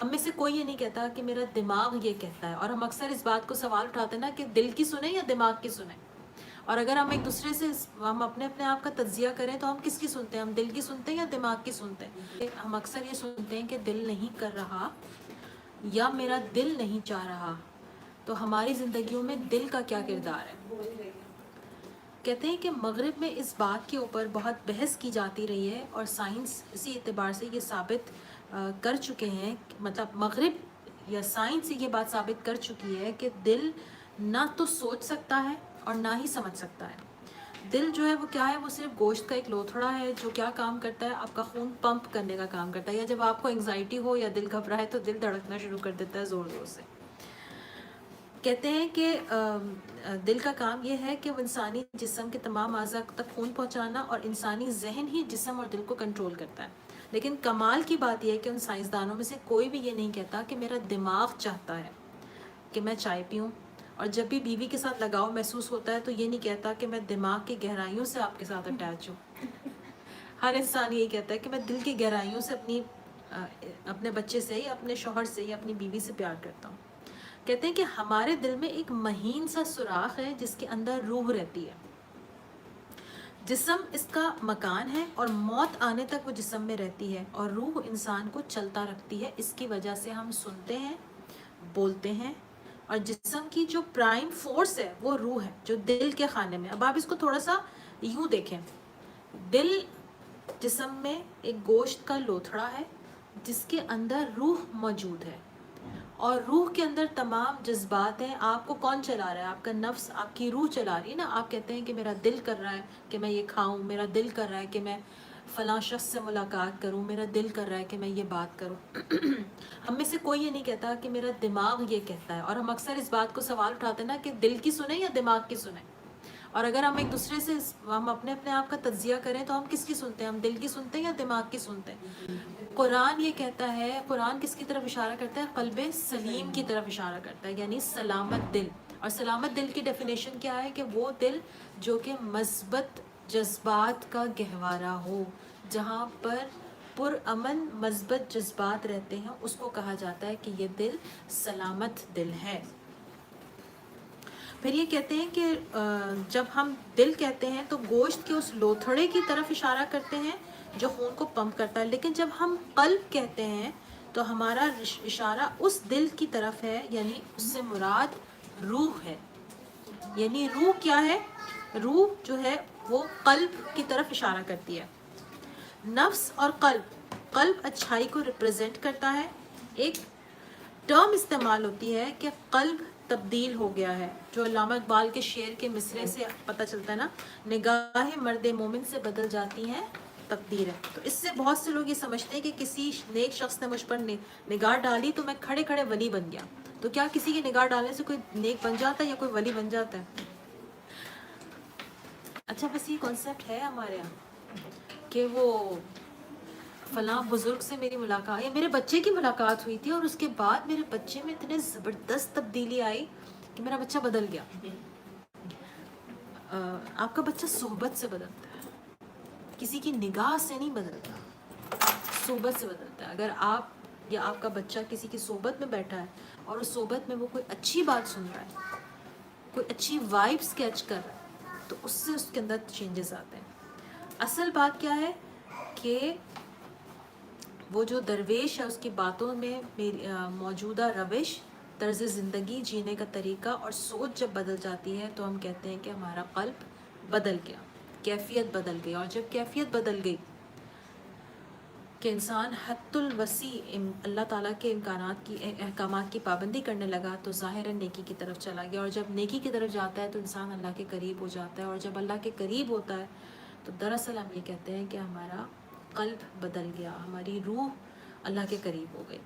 ہم میں سے کوئی یہ نہیں کہتا کہ میرا دماغ یہ کہتا ہے، اور ہم اکثر اس بات کو سوال اٹھاتے ہیں نا کہ دل کی سنیں یا دماغ کی سنیں. اور اگر ہم ایک دوسرے سے ہم اپنے آپ کا تجزیہ کریں تو ہم کس کی سنتے ہیں؟ ہم دل کی سنتے ہیں یا دماغ کی سنتے ہیں؟ ہم اکثر یہ سنتے ہیں کہ دل نہیں کر رہا یا میرا دل نہیں چاہ رہا. تو ہماری زندگیوں میں دل کا کیا کردار ہے؟ کہتے ہیں کہ مغرب میں اس بات کے اوپر بہت بحث کی جاتی رہی ہے، اور سائنس اسی اعتبار سے یہ ثابت کر چکے ہیں، مطلب مغرب یا سائنس یہ بات ثابت کر چکی ہے کہ دل نہ تو سوچ سکتا ہے اور نہ ہی سمجھ سکتا ہے. دل جو ہے وہ کیا ہے؟ وہ صرف گوشت کا ایک لوتھڑا ہے جو کیا کام کرتا ہے؟ آپ کا خون پمپ کرنے کا کام کرتا ہے. یا جب آپ کو انگزائٹی ہو یا دل گھبرائے تو دل دھڑکنا شروع کر دیتا ہے زور زور سے. کہتے ہیں کہ دل کا کام یہ ہے کہ وہ انسانی جسم کے تمام اعضاء تک خون پہنچانا، اور انسانی ذہن ہی جسم اور دل کو کنٹرول کرتا ہے. لیکن کمال کی بات یہ ہے کہ ان سائنسدانوں میں سے کوئی بھی یہ نہیں کہتا کہ میرا دماغ چاہتا ہے کہ میں چائے پیوں، اور جب بھی بیوی کے ساتھ لگاؤ محسوس ہوتا ہے تو یہ نہیں کہتا کہ میں دماغ کی گہرائیوں سے آپ کے ساتھ اٹیچ ہوں. ہر انسان یہی کہتا ہے کہ میں دل کی گہرائیوں سے اپنے بچے سے یا اپنے شوہر سے یا اپنی بیوی سے پیار کرتا ہوں. کہتے ہیں کہ ہمارے دل میں ایک مہین سا سوراخ ہے جس کے اندر روح رہتی ہے. جسم اس کا مکان ہے اور موت آنے تک وہ جسم میں رہتی ہے، اور روح انسان کو چلتا رکھتی ہے. اس کی وجہ سے ہم سنتے ہیں، بولتے ہیں، اور جسم کی جو پرائم فورس ہے وہ روح ہے جو دل کے خانے میں. اب آپ اس کو تھوڑا سا یوں دیکھیں، دل جسم میں ایک گوشت کا لوتھڑا ہے جس کے اندر روح موجود ہے، اور روح کے اندر تمام جذبات ہیں. آپ کو کون چلا رہا ہے؟ آپ کا نفس، آپ کی روح چلا رہی ہے نا. آپ کہتے ہیں کہ میرا دل کر رہا ہے کہ میں یہ کھاؤں، میرا دل کر رہا ہے کہ میں فلاں شخص سے ملاقات کروں، میرا دل کر رہا ہے کہ میں یہ بات کروں. ہم میں سے کوئی یہ نہیں کہتا کہ میرا دماغ یہ کہتا ہے، اور ہم اکثر اس بات کو سوال اٹھاتے ہیں نا کہ دل کی سنیں یا دماغ کی سنیں. اور اگر ہم ایک دوسرے سے ہم اپنے آپ کا تجزیہ کریں تو ہم کس کی سنتے ہیں؟ ہم دل کی سنتے ہیں یا دماغ کی سنتے ہیں؟ قرآن یہ کہتا ہے، قرآن کس کی طرف اشارہ کرتا ہے؟ قلب سلیم کی طرف اشارہ کرتا ہے، یعنی سلامت دل. اور سلامت دل کی ڈیفینیشن کیا ہے؟ کہ وہ دل جو کہ مثبت جذبات کا گہوارہ ہو، جہاں پر پرامن مثبت جذبات رہتے ہیں، اس کو کہا جاتا ہے کہ یہ دل سلامت دل ہے. پھر یہ کہتے ہیں کہ جب ہم دل کہتے ہیں تو گوشت کے اس لوتھڑے کی طرف اشارہ کرتے ہیں جو خون کو پمپ کرتا ہے. لیکن جب ہم قلب کہتے ہیں تو ہمارا اشارہ اس دل کی طرف ہے، یعنی اس سے مراد روح ہے. یعنی روح کیا ہے؟ روح جو ہے وہ قلب کی طرف اشارہ کرتی ہے. نفس اور قلب اچھائی کو ریپرزینٹ کرتا ہے. ایک ٹرم استعمال ہوتی ہے کہ قلب تبدیل ہو گیا ہے، جو علامہ اقبال کے شعر کے مصرے سے پتہ چلتا ہے نا، نگاہ مرد مومن سے بدل جاتی ہیں تقدیر ہے. تو اس سے بہت سے لوگ یہ سمجھتے ہیں کہ کسی نیک شخص نے مجھ پر نگاہ ڈالی تو میں کھڑے کھڑے ولی بن گیا. تو کیا کسی کی نگاہ ڈالنے سے کوئی نیک بن جاتا ہے یا کوئی ولی بن جاتا ہے؟ اچھا، بس یہ کانسیپٹ ہے ہمارے یہاں کہ وہ فلاں بزرگ سے میری ملاقات یا میرے بچے کی ملاقات ہوئی تھی اور اس کے بعد میرے بچے میں اتنے زبردست تبدیلی آئی کہ میرا بچہ بدل گیا. آپ کا بچہ صحبت سے بدلتا ہے، کسی کی نگاہ سے نہیں بدلتا، صحبت سے بدلتا ہے. اگر آپ یا آپ کا بچہ کسی کی صحبت میں بیٹھا ہے اور اس صحبت میں وہ کوئی اچھی بات سن رہا ہے، کوئی اچھی وائبس کیچ کر رہا ہے، تو اس سے اس کے اندر چینجز آتے ہیں. اصل بات کیا ہے کہ وہ جو درویش ہے اس کی باتوں میں موجودہ روش، طرز زندگی جینے کا طریقہ اور سوچ جب بدل جاتی ہے تو ہم کہتے ہیں کہ ہمارا قلب بدل گیا، کیفیت بدل گئی. اور جب کیفیت بدل گئی کہ انسان حد الوسیع اللہ تعالیٰ کے امکانات کی احکامات کی پابندی کرنے لگا تو ظاہراً نیکی کی طرف چلا گیا. اور جب نیکی کی طرف جاتا ہے تو انسان اللہ کے قریب ہو جاتا ہے، اور جب اللہ کے قریب ہوتا ہے تو دراصل ہم یہ کہتے ہیں کہ ہمارا قلب بدل گیا، ہماری روح اللہ کے قریب ہو گئی.